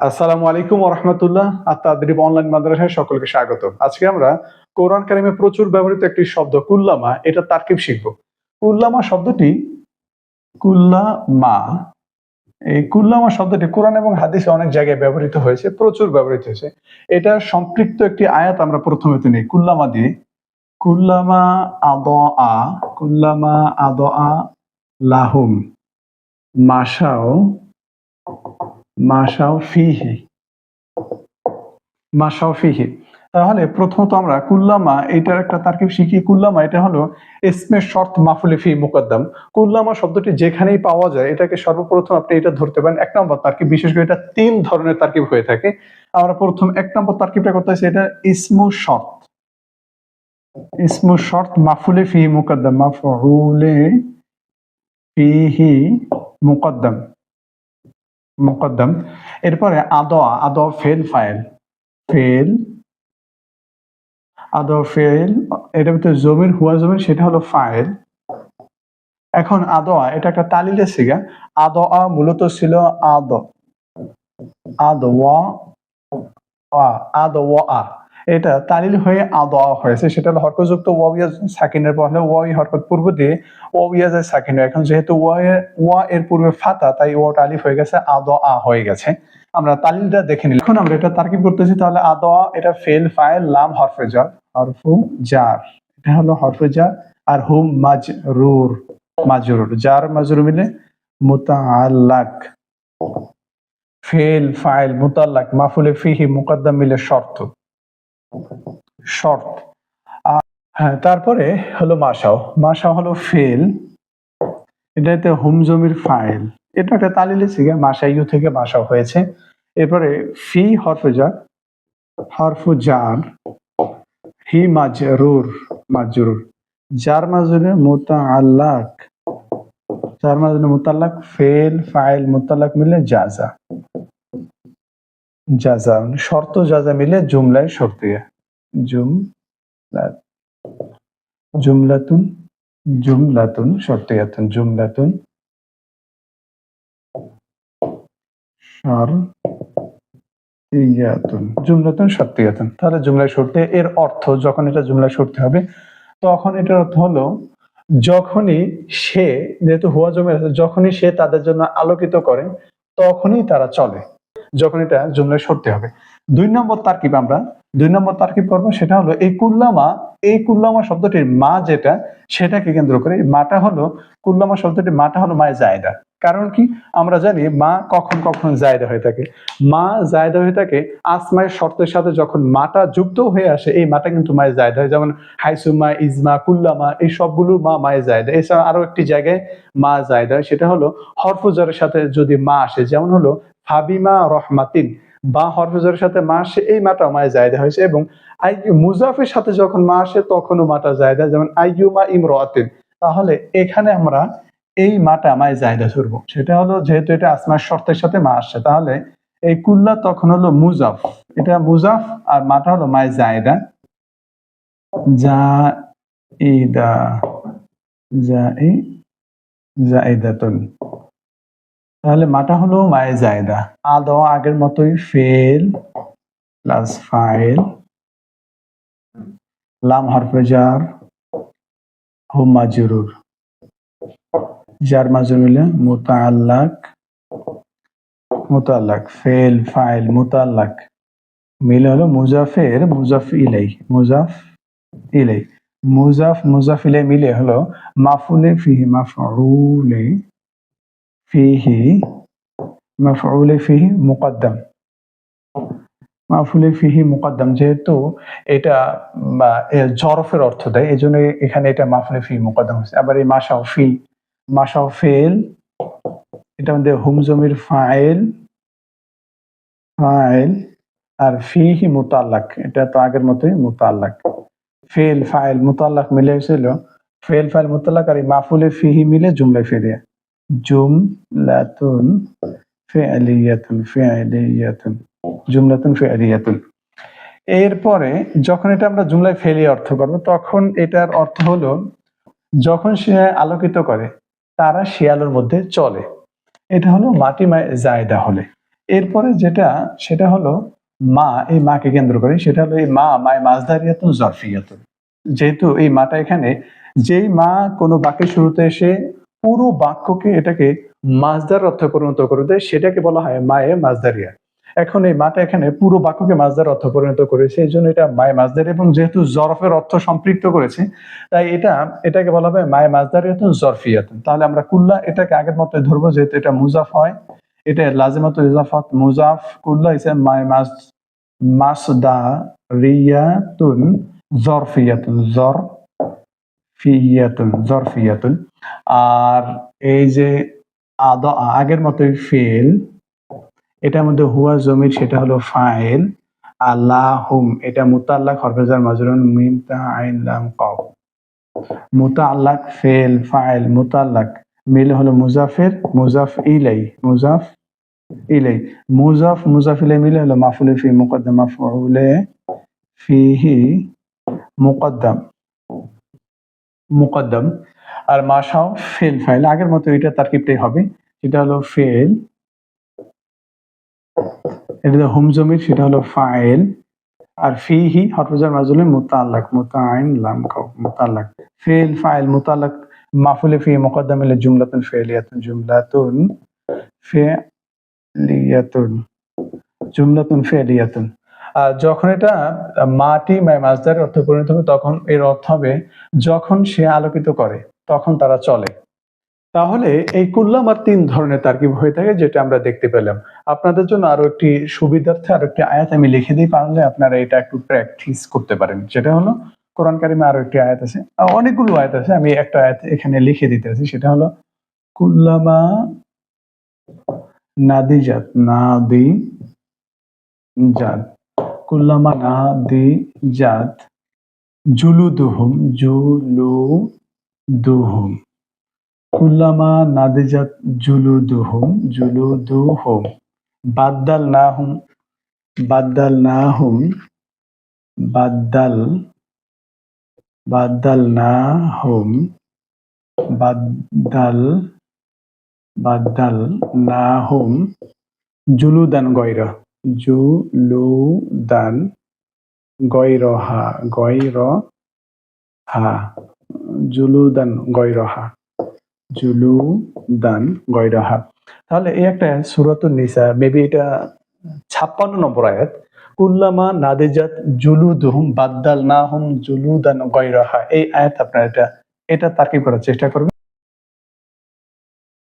আসসালামু আলাইকুম ওয়া রাহমাতুল্লাহ। আত-তাদরিব অনলাইন মাদ্রাসায় সকলকে স্বাগত। আজকে আমরা কোরআন কারিমে প্রচুর ব্যবহৃত একটি শব্দ কুল্লামা, এটা তারকিব শিখব। কুল্লামা শব্দটি কুল্লামা এই কুল্লামা শব্দটি কোরআন এবং হাদিসে অনেক জায়গায় ব্যবহৃত হয়েছে, প্রচুর ব্যবহৃত হয়েছে। এটা সম্পৃক্ত একটি আয়াত আমরা প্রথমে নেই কুল্লামা দিয়ে। কুল্লামা আদআ কুল্লামা আদআ লাহুম মাশাও মাশাও ফিহি মাশাও ফিহি। তাহলে প্রথমত আমরা কুল্লামা এটার একটা তারকিব শিখি। কুল্লামা এটা হলো ইসমে শর্ত মাফুলে ফি মুকদ্দাম। কুল্লামা শব্দটি যেখানেই পাওয়া যায় এটাকে সর্বপ্রথম আপনি এটা ধরতে পারেন এক নম্বর তারকিব। বিশেষ করে এটা তিন ধরনের তারকিব হয়ে থাকে। আমরা প্রথম এক নম্বর তারকিবটা করতেছি, এটা ইসমু শর্ত। ইসমু শর্ত মাফুলে ফি মুকদ্দাম, মাফউলে ফিহি মুকদ্দাম মুকদ্দাম। এরপরে আদোয়া, আদোয়া ফেল ফাইল, ফেল আদো ফেল, এটার ভিতরে জমির হুয়া জমির সেটা হলো ফাইল। এখন আদোয়া এটা একটা তালিলের সিগা। আদোয়া মূলত ছিল আদোয়া আদোয়া, এটা তালিল হয়ে আদোয়া হয়েছে। সেটা হলো হরকতযুক্ত ওয়াবিয়া সাকিনের পর হলো ওয়াই হরকত পূর্ব দিয়ে ওয়াবিয়া যায় সাকিন। এখন যেহেতু ওয়া এর পূর্বে ফাতা, তাই ওয়াটা আলিফ হয়ে গেছে, আদোয়া হয়ে গেছে। আমরা তালিলটা দেখে নিলাম। এখন আমরা এটা তারকিব করতেছি। তাহলে আদোয়া এটা ফেল ফাইল লাম হরফে জার, হরফু জার, এটা হলো হরফে জার। আর হুম মাজরুর, মাজরুর জার মাজরুর মিলে মুতাআল্লাক, ফেল ফাইল মুতাআল্লাক মাফুলে ফিহি মুকদ্দাম মিলে শর্ত শর্ত। হ্যাঁ, তারপরে হলো মাশাও। মাশাও হলো ফেল, এটাতে হুম জমির ফাইল, এটা একটা তালিলে সিগা, মাশাইয়ু থেকে মাশাও হয়েছে। এরপরে ফি হরফে জার, হরফু জার, হি মাজরুর, মাজরুর জার মাজরুর মুতাআল্লাক, জার মাজরুর মুতাআল্লাক ফেল ফাইল মুতাআল্লাক মিলে জাযা, জাযা শর্ত জাযা মিলে জুমলায় শর্তিয়া, জুমলাতুন জুমলাতুন শর্তিয়াতুন, জুমলাতুন শর্তিয়াতুন, জুমলাতুন শর্তিয়াতুন। তাহলে জুমলায় শর্তে এর অর্থ, যখন এটা জুমলায় শর্তে হবে তখন এটার অর্থ হলো যখনই সে, যেহেতু হুয়া জমে আছে, যখনই সে তাদের জন্য আলোকিত করে তখনই তারা চলে, যখন এটা জুমলায় শর্তে হবে। দুই নম্বর তারকিব করবো, সেটা হলো এই কুল্লামা শব্দটির মা যেটা, সেটাকে কেন্দ্র করে মাটা হলো, কুল্লামা শব্দটির মাটা হলো মায়ে জায়দা। কারণ কি, আমরা জানি মা কখন কখন জায়দা হয়ে থাকে। মা জায়দা হয়ে থাকে আসমায়ের শর্তের সাথে, যখন মাটা যুক্ত হয়ে আসে এই মাটা কিন্তু মায়ে জায়দা হয়। যেমন হাইসুমা, ইজমা, কুল্লামা, এই সবগুলো মা মায়ে জায়দা। এছাড়া আরো একটি জায়গায় মা জায়দা হয়, সেটা হলো হরফুজারের সাথে যদি মা আসে, যেমন হলো হাবিমা রহমাতিন, বা হরফুজারের সাথে মা আসে, এই মাটা মায়ে জায়দা হয়েছে। এবং মুজাফের সাথে যখন মা আসে তখনও মাটা জায়দা, যেমন আইয়ুমা ইমরাতিন। তাহলে এখানে আমরা এই মাটা মায়ে জায়দা ধরবো, সেটা হলো যেহেতু এটা আসমার শর্তের সাথে মা আসছে, তাহলে এই কুল্লা তখন হলো মুজাফ, এটা মুজাফ, আর মাটা হলো মায়ে জায়দা, জাইদা, জাইদাতুন। তাহলে মাটা হলো মায়ে জায়দা। আদো আগের মতোই ফেল প্লাস ফাইল, লাম হরফে জার, হুম মাজরুর, জার মাজরুর মিলে মুতাআল্লাক ফেল ফাইল মুতাআল্লাক মিলে হলো মুজাফের মুজাফ ইলাই, মুজাফ ইলাই মিলে হলো মাফউলে ফিহি, মাফউলে ফিহি মুকদ্দাম, মাফউলে ফিহি মুকদ্দাম। যেহেতু এটা জরফের অর্থ দেয়, এই জন্য এখানে এটা মাফউলে ফিহি মুকদ্দাম হচ্ছে। আবার এই মাশাও ফেল, এটা মধ্যে হুম জমির ফাইল, আর ফিহি মুতাআল্লাক, এটা তো আগের মতোই মুতাআল্লাক। ফেল ফাইল মুতাআল্লাক মিলে হয়েছিল ফেল ফাইল মুতাআল্লাক, আর মাফউলে ফিহি মিলে জুমলায় ফেরিয়া, জুমলাতুন ফি'লিয়াতুন, জুমলাতুন ফি'লিয়াতুন। এরপরে যখন এটা আমরা জুমলায় ফেলিয়ে অর্থ করবো, তখন এটার অর্থ হলো যখন সে আলোকিত করে তারা শিয়ালের মধ্যে চলে, এটা হলো মাটি মায়ে জায়দা হলে। এরপরে যেটা সেটা হলো মা, এই মাকে কেন্দ্র করে, সেটা হলো এই মা মায় মাসদারিয়াতুন জরফিয়াতুন। যেহেতু এই মাটা এখানে, যেই মা কোনো বাক্যের শুরুতে এসে পুরো বাক্যকে এটাকে মাসদার অর্থে পরিণত করে দেয়, সেটাকে বলা হয় মায়ে মাসদারিয়া। এখন এই মাটা এখানে পুরো বাক্যকে মাসদার অর্থ পরিণত করেছে, এই জন্য এটা মায়ে মাসদারি, এবং যেহেতু জরফের অর্থ সম্পৃক্ত করেছে, তাই এটাকে বলা হয় মায়ে মাসদারিয়াতুন জরফিয়াতুন। তাহলে আমরা কুল্লা এটাকে আগের মতো ধরবো, যেহেতু এটা মুজাফ হয়, এটা লাজিমাতুল ইজাফাত মুজাফ, কুল্লা ইসে মায়ে মাসদারিয়াতুন জরফিয়াতুন জরফিয়াতুন। আর এই যে আগের মতোই ফেল, এটার মধ্যে হুয়া জমির, সেটা হলো ফাইল। আল্লাহুম এটা মুতাল্লাক হরফে জার মাজরুর মিম তা আইন লাম কফ। মুতাল্লাক ফেল ফাইল মুতাল্লাক, মিল হলো মুজাফের মুজাফ ইলাই মুজাফ ইলাই মিলে হলো মাফুলে ফি মুকদ্দাম মাফউলে ফিহি মুকদ্দাম। আর মাশাও ফেল ফাইল, আগের মতো এটা তারকিবটাই হবে, সেটা হলো ফেল, এটা হুম জমির, সেটা হলো ফাইল। আর ফিহি হরফে জার মাজরুর মুতাল্লাক মুতাআইন লাম কফ মুতাল্লাক ফেল ফাইল মুতাল্লাক মাফুলে ফি মুকদ্দাম হলো জুমলাতুন ফেলিয়াতুন। আর যখন এটা মাটি মাসদারের অর্থ পরিণত হবে, তখন এর অর্থ হবে যখন সে আলোকিত করে তখন তারা চলে। তাহলে এই কুল্লাম আর 3 ধরনের তারকিব হয়ে থাকে, যেটা আমরা দেখতে পেলাম। আপনাদের জন্য আরো একটি সুবিধার্থে আরো একটি আয়াত আমি লিখে দিই, পারলে আপনারা এটা একটু প্র্যাকটিস করতে পারেন। সেটা হলো কোরআন কারিমে আরো একটি আয়াত আছে, অনেকগুলো আয়াত আছে, আমি একটা আয়াত এখানে লিখে দিতেছি। সেটা হলো কুল্লামা নাদিজাত কুল্লামা নাদিজাত জুলুদুহুম কুল্লামা নাদিজাত জুলুদুহুম বাদ্দালনাহুম জুলুদান গয়রহা তাহলে এই একটা সূরাতুন নিসা, মেবি এটা 56 নম্বর আয়াত। কুল্লামা নাদিজাত জুলুদুহুম বাদ্দালনাহুম জুলুদান গয়রহা, এই আয়াত আপনারা এটা তারকিব করার চেষ্টা করবেন।